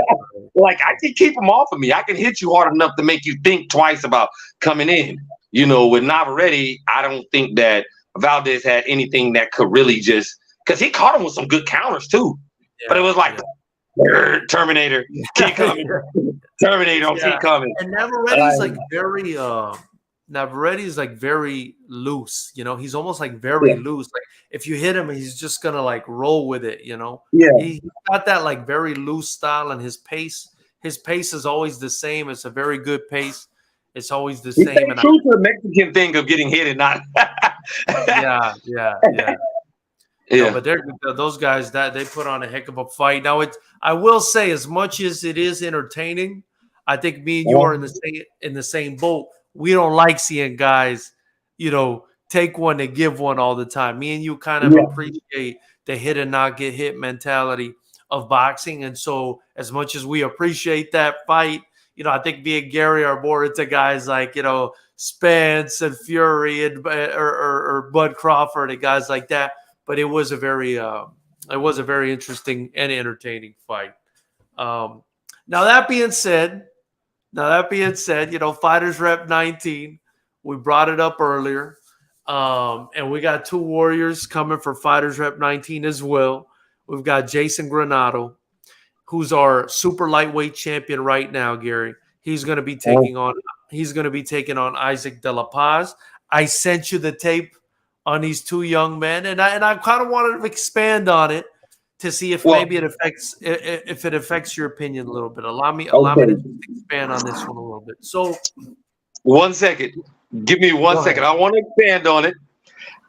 Like, I can keep them off of me. I can hit you hard enough to make you think twice about coming in. You know, with Navarrete, I don't think that Valdez had anything that could really just, because he caught him with some good counters too. Yeah, but it was like, Terminator, keep coming. Terminator, keep coming. And Navarrete's like very, Navarrete's like very loose. You know, he's almost like very loose. Like if you hit him, he's just gonna like roll with it. You know, he got that like very loose style, and his pace is always the same. It's a very good pace. It's always the same. And true to the Mexican thing of getting hit and not. Yeah. No, but those guys that they put on a heck of a fight. Now, I will say, as much as it is entertaining, I think me and you are in the same boat. We don't like seeing guys, you know, take one and give one all the time. Me and you kind of appreciate the hit and not get hit mentality of boxing, and so as much as we appreciate that fight, you know, I think me and Gary are more into guys like, you know, Spence and Fury and or Bud Crawford and guys like that. But it was a very interesting and entertaining fight. Now that being said, you know, Fighters Rep 19, we brought it up earlier, and we got two warriors coming for Fighters Rep 19 as well. We've got Jason Granado, who's our super lightweight champion right now, Gary. He's going to be taking on Isaac De La Paz. I sent you the tape on these two young men, and I kind of wanted to expand on it to see if maybe it affects your opinion a little bit. Allow me to just expand on this one a little bit. So, 1 second. Give me 1 second. I want to expand on it.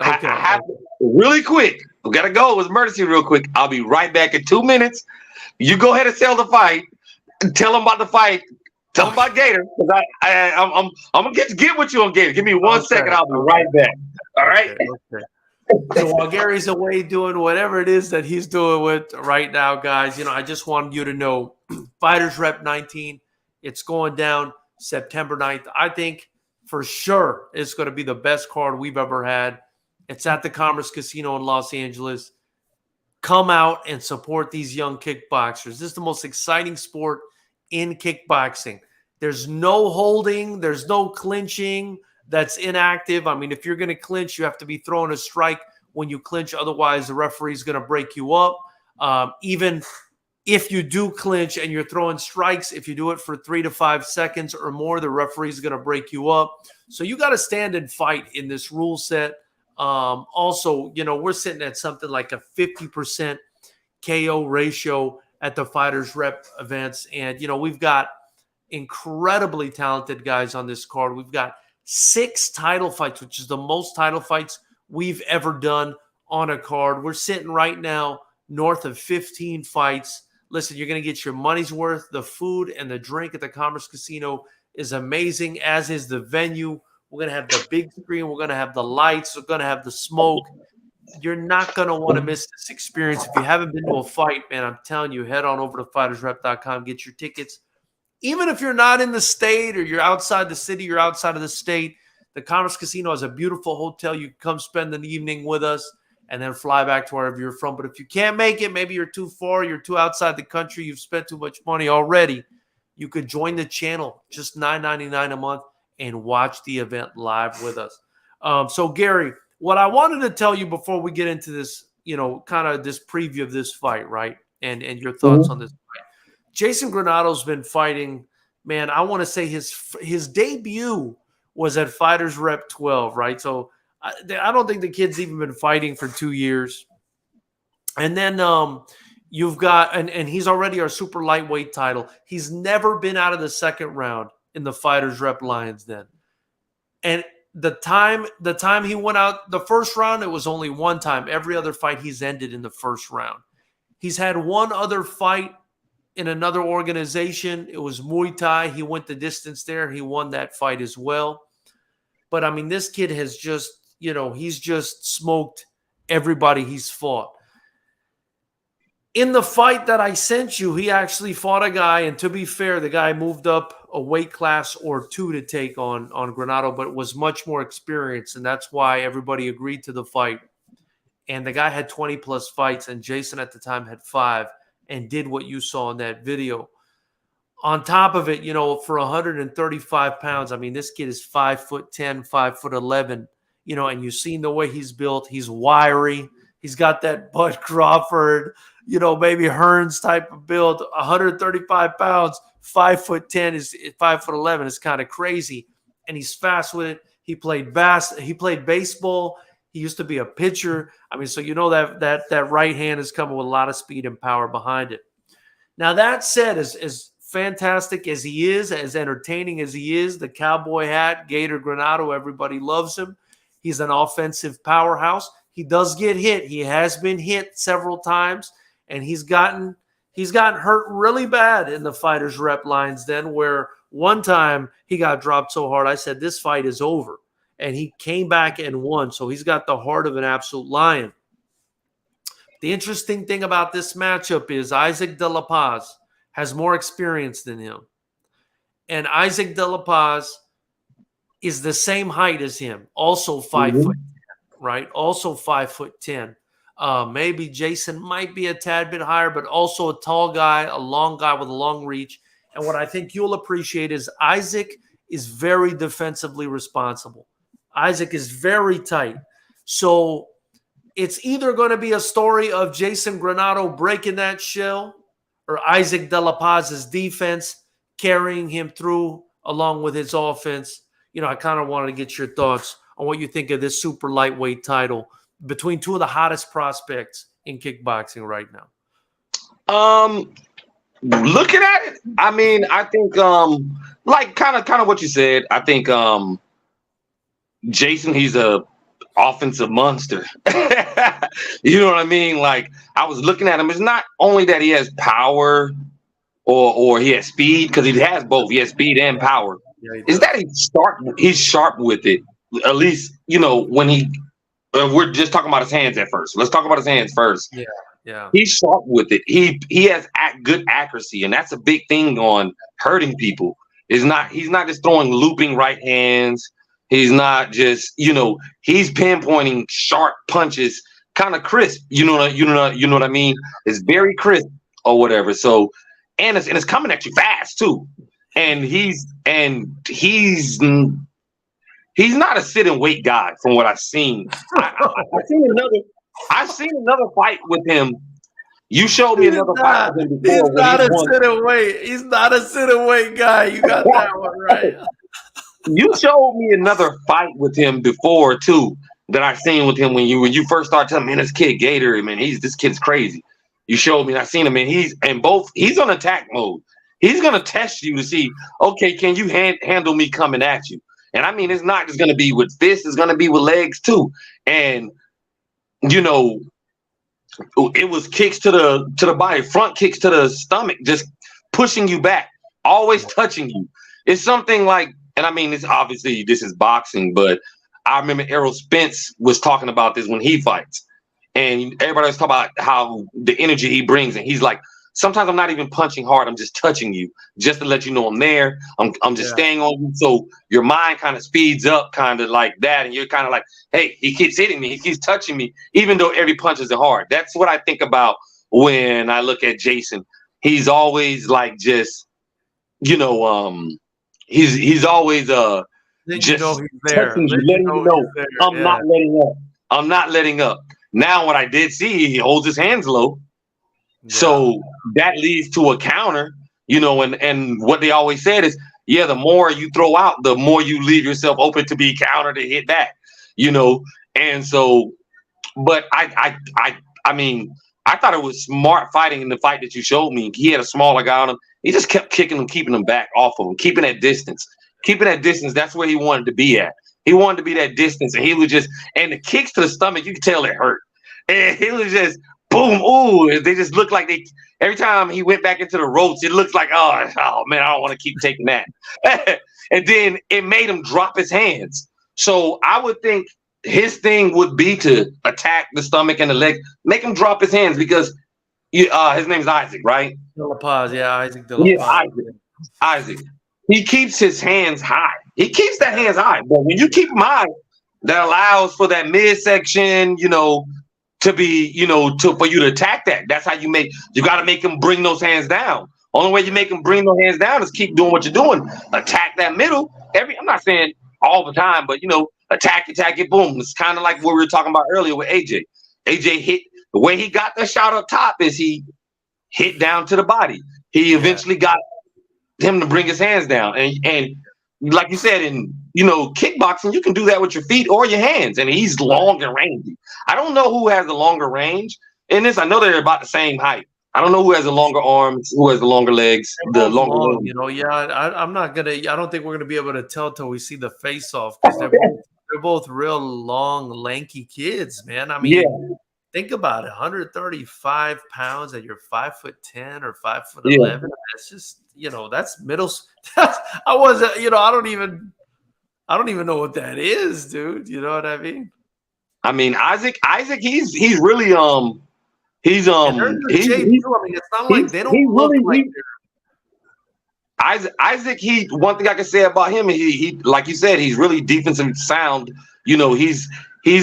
Okay. I have really quick. We gotta go with emergency real quick. I'll be right back in 2 minutes. You go ahead and sell the fight. Tell them about the fight. Tell them about Gator. Because I'm gonna get with you on Gator. Give me 1 second. I'll be right back. All right. Okay. So while Gary's away doing whatever it is that he's doing with right now, guys, I just wanted you to know Fighters Rep 19, it's going down September 9th. I think for sure it's going to be the best card we've ever had. It's at the Commerce Casino in Los Angeles. Come out and support these young kickboxers. This is the most exciting sport in kickboxing. There's no holding. There's no clinching. That's inactive. I mean, if you're going to clinch, you have to be throwing a strike when you clinch. Otherwise, the referee's going to break you up. Even if you do clinch and you're throwing strikes, if you do it for 3 to 5 seconds or more, the referee's going to break you up. So you got to stand and fight in this rule set. Also, we're sitting at something like a 50% KO ratio at the Fighters Rep events. And, we've got incredibly talented guys on this card. We've got 6 title fights, which is the most title fights we've ever done on a card. We're sitting right now north of 15 fights. Listen, you're going to get your money's worth. The food and the drink at the Commerce Casino is amazing, as is the venue. We're going to have the big screen. We're going to have the lights. We're going to have the smoke. You're not going to want to miss this experience. If you haven't been to a fight, man, I'm telling you, head on over to FightersRep.com, get your tickets. Even if you're not in the state or you're outside the city, you're outside of the state, the Commerce Casino has a beautiful hotel. You can come spend an evening with us and then fly back to wherever you're from. But if you can't make it, maybe you're too far, you're too outside the country, you've spent too much money already, you could join the channel, just $9.99 a month, and watch the event live with us. So, Gary, what I wanted to tell you before we get into this, kind of this preview of this fight, right, and your thoughts on this fight. Jason Granado's been fighting, man, I want to say his debut was at Fighters Rep 12, right? So I don't think the kid's even been fighting for 2 years. And then you've got, and he's already our super lightweight title. He's never been out of the second round in the Fighters Rep Lions Den. And the time he went out the first round, it was only one time. Every other fight he's ended in the first round. He's had one other fight in another organization. It was Muay Thai. He went the distance there. He won that fight as well. But, I mean, this kid has just, he's just smoked everybody he's fought. In the fight that I sent you, he actually fought a guy, and to be fair, the guy moved up a weight class or 2 to take on Granado, but was much more experienced, and that's why everybody agreed to the fight. And the guy had 20-plus fights, and Jason at the time had 5. And did what you saw in that video. On top of it, for 135 pounds, I mean, this kid is 5'10", 5'11", and you've seen the way he's built. He's wiry. He's got that Bud Crawford, maybe Hearns type of build. 135 pounds, 5'10" is 5'11" is kind of crazy. And he's fast with it. He played baseball. He used to be a pitcher. I mean, so that right hand is coming with a lot of speed and power behind it. Now, that said, as fantastic as he is, as entertaining as he is, the cowboy hat, Gator Granado, everybody loves him. He's an offensive powerhouse. He does get hit. He has been hit several times, and he's gotten hurt really bad in the Fighters Rep Lions Den, where one time he got dropped so hard, I said, this fight is over. And he came back and won. So he's got the heart of an absolute lion. The interesting thing about this matchup is Isaac De La Paz has more experience than him. And Isaac De La Paz is the same height as him, also 5'10", right? Also 5'10". Maybe Jason might be a tad bit higher, but also a tall guy, a long guy with a long reach. And what I think you'll appreciate is Isaac is very defensively responsible. Isaac is very tight. So it's either going to be a story of Jason Granado breaking that shell, or Isaac De La Paz's defense carrying him through along with his offense? I kind of wanted to get your thoughts on what you think of this super lightweight title between two of the hottest prospects in kickboxing right now. Looking at it, I mean, I think like kind of what you said. I think Jason, he's a offensive monster. You know what I mean? Like, I was looking at him. It's not only that he has power or he has speed, because he has both. He has speed and power. Yeah, is that he's sharp with it. At least, when we're just talking about his hands at first. Let's talk about his hands first. Yeah. He's sharp with it. He has good accuracy, and that's a big thing on hurting people. He's not just throwing looping right hands. He's not just, he's pinpointing sharp punches, kind of crisp. You know what I mean? It's very crisp or whatever. So, and it's coming at you fast too. And he's not a sit and wait guy from what I've seen. I've seen another fight with him. You showed me another fight with him before. He's not a sit and wait. He's not a sit and wait guy. You got that one right. You showed me another fight with him before too that I seen with him when you first started telling me, man, this kid Gator, man, this kid's crazy. You showed me, and I seen him, and he's on attack mode. He's gonna test you to see, okay, can you handle me coming at you? And I mean, it's not just gonna be with fists; it's gonna be with legs too. And it was kicks to the body, front kicks to the stomach, just pushing you back, always touching you. It's something like. And I mean, this is boxing, but I remember Errol Spence was talking about this when he fights. And everybody was talking about how the energy he brings. And he's like, sometimes I'm not even punching hard. I'm just touching you just to let you know I'm there. I'm just staying on you. So your mind kind of speeds up kind of like that. And you're kind of like, hey, he keeps hitting me. He keeps touching me, even though every punch isn't hard. That's what I think about when I look at Jason. He's always like just, He's always just he's there. Letting you know I'm not letting up. I'm not letting up. Now, what I did see, he holds his hands low, so that leads to a counter. And what they always said is, the more you throw out, the more you leave yourself open to be countered to hit back. And so, but I mean, I thought it was smart fighting in the fight that you showed me. He had a smaller guy on him. He just kept kicking him, keeping him back off of him, keeping that distance. That's where he wanted to be at. He wanted to be that distance, and he was just, and the kicks to the stomach, you could tell it hurt. And he was just, boom, ooh. They just looked like every time he went back into the ropes, it looked like, oh man, I don't want to keep taking that. And then it made him drop his hands. So I would think his thing would be to attack the stomach and the leg, make him drop his hands because his name's Isaac, right? De La Paz, Isaac De La Paz. Isaac. He keeps his hands high. He keeps that hands high. But when you keep them high, that allows for that midsection, to be, for you to attack that. That's how you got to make him bring those hands down. Only way you make him bring those hands down is keep doing what you're doing. Attack that middle. I'm not saying all the time, but, attack it, boom. It's kind of like what we were talking about earlier with AJ. AJ hit. The way he got the shot up top is he hit down to the body. He eventually got him to bring his hands down. And like you said, in kickboxing, you can do that with your feet or your hands. And he's long and rangy. I don't know who has the longer range in this. I know they're about the same height. I don't know who has the longer arms, who has the longer legs, the longer legs. I'm not gonna. I don't think we're gonna be able to tell till we see the face off because they're both real long, lanky kids, man. I mean. Think about it, 135 pounds and you're 5'10" or 5'11". That's just, that's middle. I wasn't, I don't even know what that is, dude. You know what I mean? I mean, Isaac, he's really it's not like they don't look like Isaac. One thing I can say about him, he like you said, he's really defensive sound. He's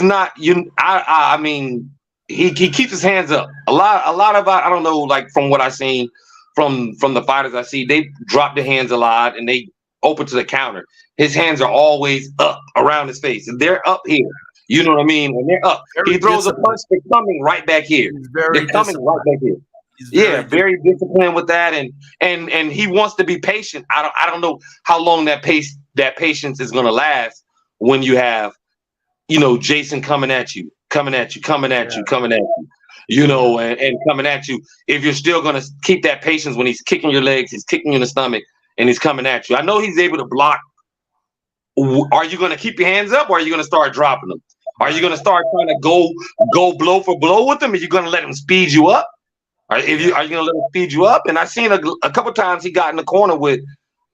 not. I mean. He keeps his hands up. A lot of I don't know, like from what I've seen from the fighters I see, they drop their hands a lot and they open to the counter. His hands are always up around his face, and they're up here. You know what I mean? When they're up, he throws a punch. They're coming right back here. They're coming right back here. He's Yeah, very very disciplined with that, and he wants to be patient. I don't know how long that patience is going to last when you have Jason coming at you, coming at you, coming at you, yeah, coming at you, yeah, and coming at you. If you're still going to keep that patience when he's kicking your legs, he's kicking you in the stomach, and he's coming at you. I know he's able to block. Are you going to keep your hands up, or are you going to start dropping them? Are you right, going to start trying to go blow for blow with them? Are you going to let him speed you up? yeah. Are you gonna let him speed you up? And I've seen a couple times he got in the corner with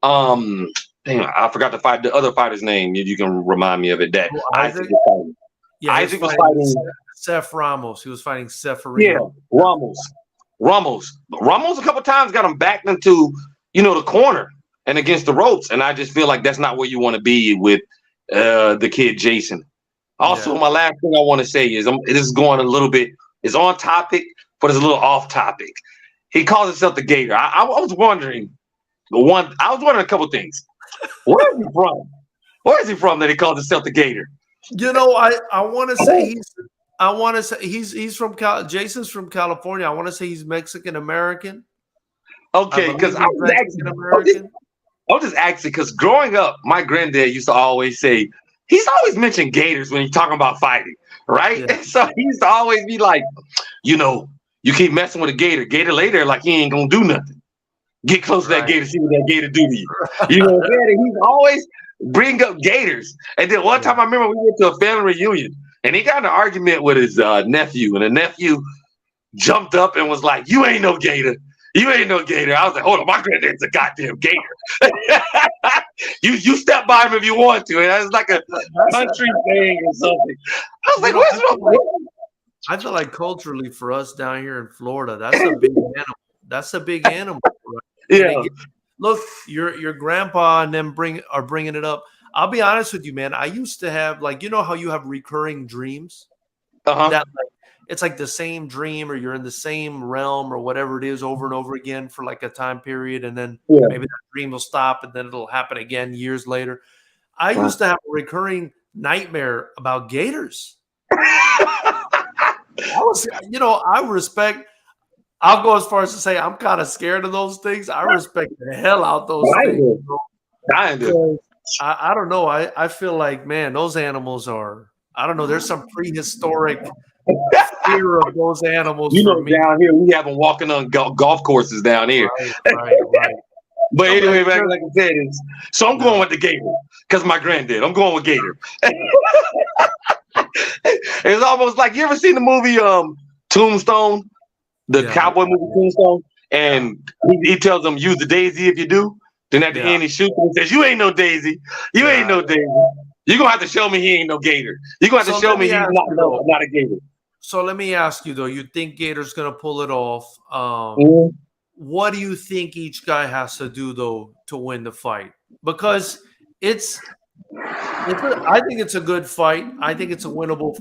dang, I forgot the other fighter's name. You can remind me of it. That Oh, Isaac Isaac. was fighting. Yeah, he was Isaac was fighting fighting. Seth Ramos. He was fighting Yeah, Seferino. Ramos. Ramos a couple times got him backed into the corner and against the ropes. And I just feel like that's not where you want to be with the kid Jason. Also, Yeah. my last thing I want to say is this is going a little bit. It's on topic, but it's a little off topic. He calls himself the Gator. I was wondering a couple things. Where is he from? Where is he from that he calls himself the Gator? I want to say he's from Jason's from California. I want to say he's Mexican American. I Okay, believe because he's Mexican American. I was just asking because growing up, my granddad used to always say he's always mentioned Gators when he's talking about fighting, right? Yeah, So he used to always be like, you keep messing with a Gator later, like he ain't gonna do nothing. Get close to that right. Gator, see what that Gator do to you. You know what I'm saying? And he's always bring up Gators. And then one Yeah, time I remember we went to a family reunion and he got in an argument with his nephew, and the nephew jumped up and was like, "You ain't no Gator. You ain't no Gator." I was like, "Hold on, my granddad's a goddamn Gator." you step by him if you want to. And it's like a that's a, country thing or something. I was you like, know, "What's wrong?" I feel like culturally for us down here in Florida, that's a big animal. That's a big animal, right? And Yeah. again, look, your grandpa and them are bringing it up. I'll be honest with you, man. I used to have how you have recurring dreams Uh-huh. that it's like the same dream, or you're in the same realm or whatever it is over and over again for like a time period, and then Yeah. maybe that dream will stop and then it'll happen again years later. I Uh-huh. used to have a recurring nightmare about gators. I respect. I'll go as far as to say I'm kind of scared of those things. I respect the hell out those things. Kinda. Kinda. 'Cause I don't know. I feel like, man, those animals are. I don't know. There's some prehistoric fear of those animals for me. Down here we have them walking on golf courses down here. Right, right, right. But No, but anyway, like I said, so I'm going no, with the Gator because my granddad. I'm going with Gator. It's almost like, you ever seen the movie Tombstone, the yeah, cowboy movie Tombstone, yeah, and he tells them use the daisy if you do. Then at the yeah, end he shoots him and says, "You ain't no daisy. You ain't yeah. no daisy. You're gonna have to show me he ain't no Gator. You're gonna have So to show let me me he's ask not you no, though. not a Gator." So let me ask you though. You think Gator's gonna pull it off? Mhm. What do you think each guy has to do though to win the fight? Because it's I think it's a good fight. I think it's a winnable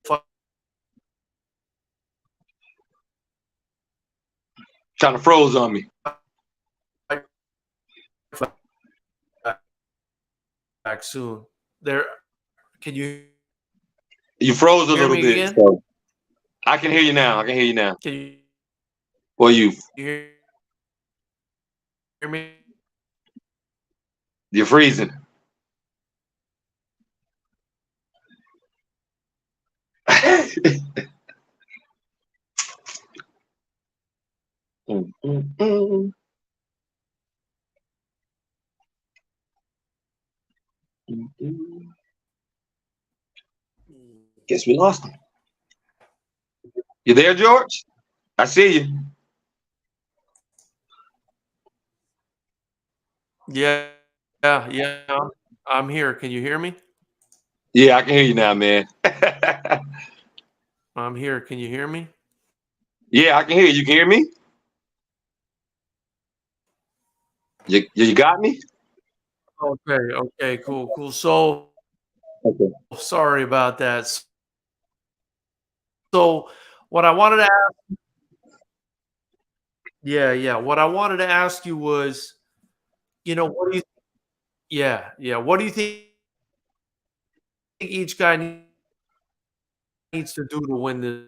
fight. Kind of froze on me. Back soon. There, can you You froze a hear little me bit, again? so I can hear you now. I can hear you now. Can you Well, you hear me? you're freezing. Mm, mm, mm, mm, mm. Guess we lost him. You there, George? I see you. Yeah, yeah, yeah. I'm here. Can you hear me? Yeah, I can hear you now, man. I'm here. Can you hear me? Yeah, I can hear you. You can hear me? You got me? Okay, okay, cool, cool. So Okay. sorry about that. So what I wanted to ask, yeah, yeah. What I wanted to ask you was, what do you, yeah, yeah. What do you think each guy needs to do to win this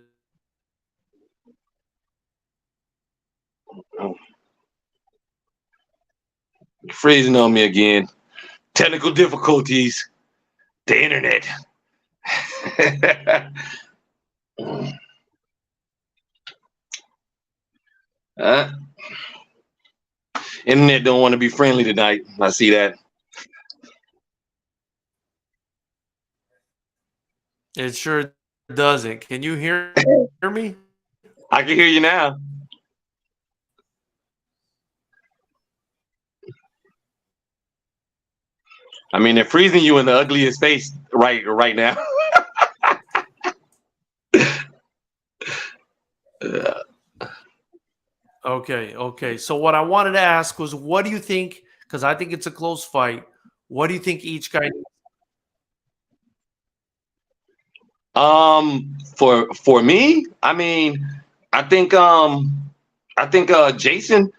Freezing on me again. Technical difficulties. The internet. uh, internet don't want to be friendly tonight. I see that. It sure doesn't. Can you hear me? I can hear you now. I mean, they're freezing you in the ugliest face right now. Okay. So what I wanted to ask was, what do you think? Because I think it's a close fight. What do you think each guy? For me, I mean, I think Jason,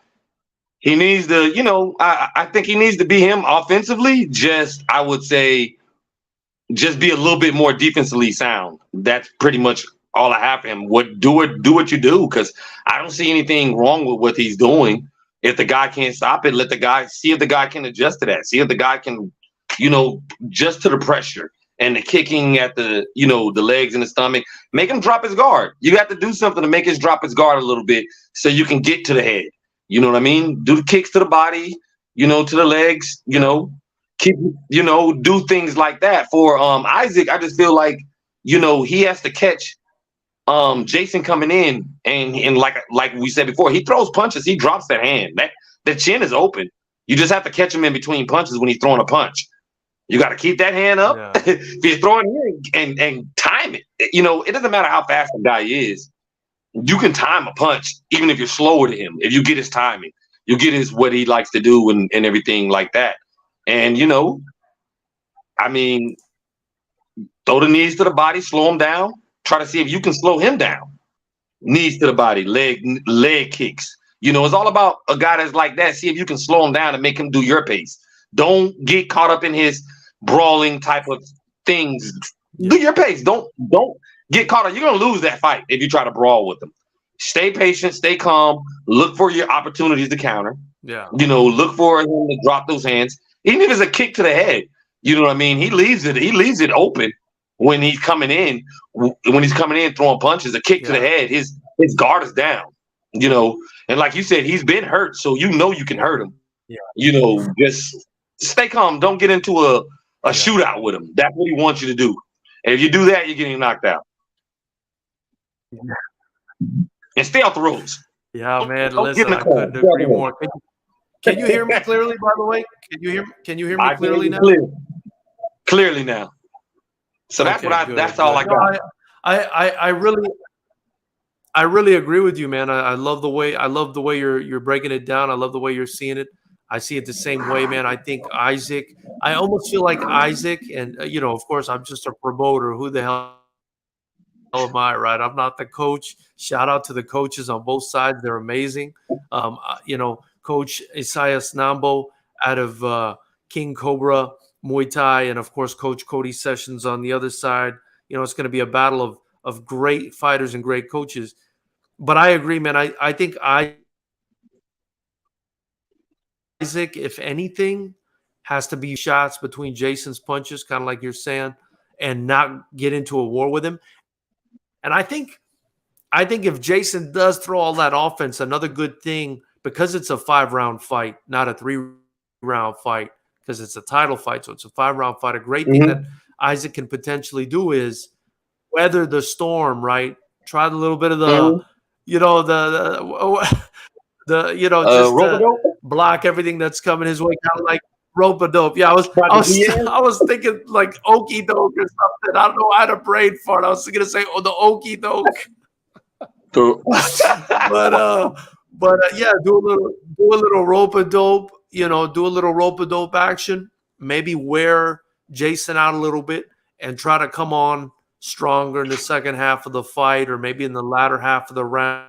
he needs to, I think he needs to be him offensively. Just I would say just be a little bit more defensively sound. That's pretty much all I have for him. Do what you do, because I don't see anything wrong with what he's doing. If the guy can't stop it, let the guy see if the guy can adjust to that. See if the guy can, adjust to the pressure and the kicking at the legs and the stomach. Make him drop his guard. You have to do something to make his drop his guard a little bit so you can get to the head. You know what I mean? Do the kicks to the body, to the legs, keep do things like that. For Isaac, I just feel like he has to catch Jason coming in, and like we said before, he throws punches, he drops that hand, that the chin is open. You just have to catch him in between punches when he's throwing a punch. You got to keep that hand up. Yeah. If you're throwing it and time it, it doesn't matter how fast the guy is. You can time a punch even if you're slower to him. If you get his timing, you get his what he likes to do and everything like that. And I mean, throw the knees to the body, slow him down. Try to see if you can slow him down. Knees to the body, leg kicks. It's all about a guy that's like that. See if you can slow him down and make him do your pace. Don't get caught up in his brawling type of things. Do your pace. Don't get caught up. You're gonna lose that fight if you try to brawl with him. Stay patient, stay calm, look for your opportunities to counter. Yeah. Look for him to drop those hands. Even if it's a kick to the head, you know what I mean? He leaves it open when he's coming in. When he's coming in throwing punches, a kick to the head, his guard is down. And like you said, he's been hurt, so you can hurt him. Yeah. Just stay calm. Don't get into a shootout with him. That's what he wants you to do. And if you do that, you're getting knocked out. And stay off the ropes. Yeah, man. Listen, I couldn't agree more. Can you hear me clearly, by the way? Can you hear me clearly now? Clearly now. So that's that's all I got. I really agree with you, man. I love the way you're breaking it down. I love the way you're seeing it. I see it the same way, man. I think Isaac, I almost feel like Isaac, and of course, I'm just a promoter. Who the hell am I, right? I'm not the coach. Shout out to the coaches on both sides. They're amazing. Coach Isaias Nambo out of King Cobra Muay Thai, and of course, Coach Cody Sessions on the other side. It's going to be a battle of great fighters and great coaches. But I agree, man. I think Isaac, if anything, has to be shots between Jason's punches, kind of like you're saying, and not get into a war with him. And I think if Jason does throw all that offense, another good thing, because it's a 5-round fight, not a 3-round fight, because it's a title fight, so it's a 5-round fight. A great thing that Isaac can potentially do is weather the storm, right? Try a little bit of the, block everything that's coming his way, kind of like rope-a-dope. Yeah, I was thinking like okey doke or something. I don't know. I had a brain fart. I was gonna say, the okey doke. but yeah, do a little rope-a-dope. Do a little rope-a-dope action. Maybe wear Jason out a little bit and try to come on stronger in the second half of the fight, or maybe in the latter half of the rounds.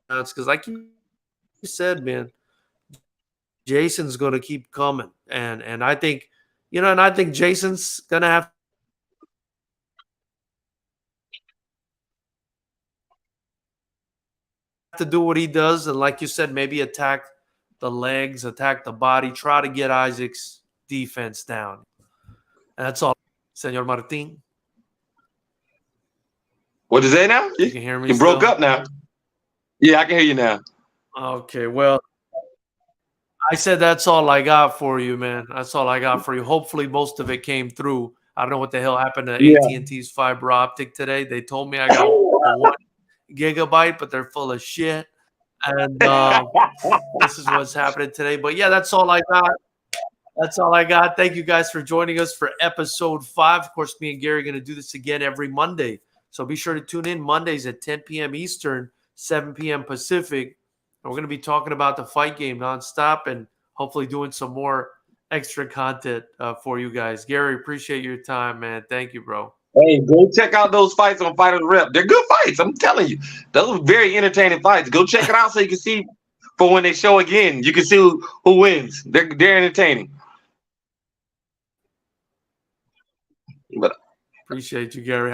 Because like you said, man, Jason's going to keep coming, and I think, and I think Jason's going to have to do what he does, and like you said, maybe attack the legs, attack the body, try to get Isaac's defense down. And that's all. Senor Martin. What is that now? You can hear me You broke still? up now. Yeah, I can hear you now. Okay, well, I said that's all I got for you, man. That's all I got for you. Hopefully, most of it came through. I don't know what the hell happened to Yeah. AT&T's fiber optic today. They told me I got 1 gigabyte, but they're full of shit. And this is what's happening today. But yeah, that's all I got. That's all I got. Thank you guys for joining us for episode 5. Of course, me and Gary are going to do this again every Monday. So be sure to tune in Mondays at 10 p.m. Eastern, 7 p.m. Pacific. And we're going to be talking about the fight game nonstop and hopefully doing some more extra content for you guys. Gary, appreciate your time, man. Thank you, bro. Hey, go check out those fights on FightersRep. They're good fights. I'm telling you. Those are very entertaining fights. Go check it out so you can see for when they show again. You can see who wins. They're entertaining. But appreciate you, Gary. Have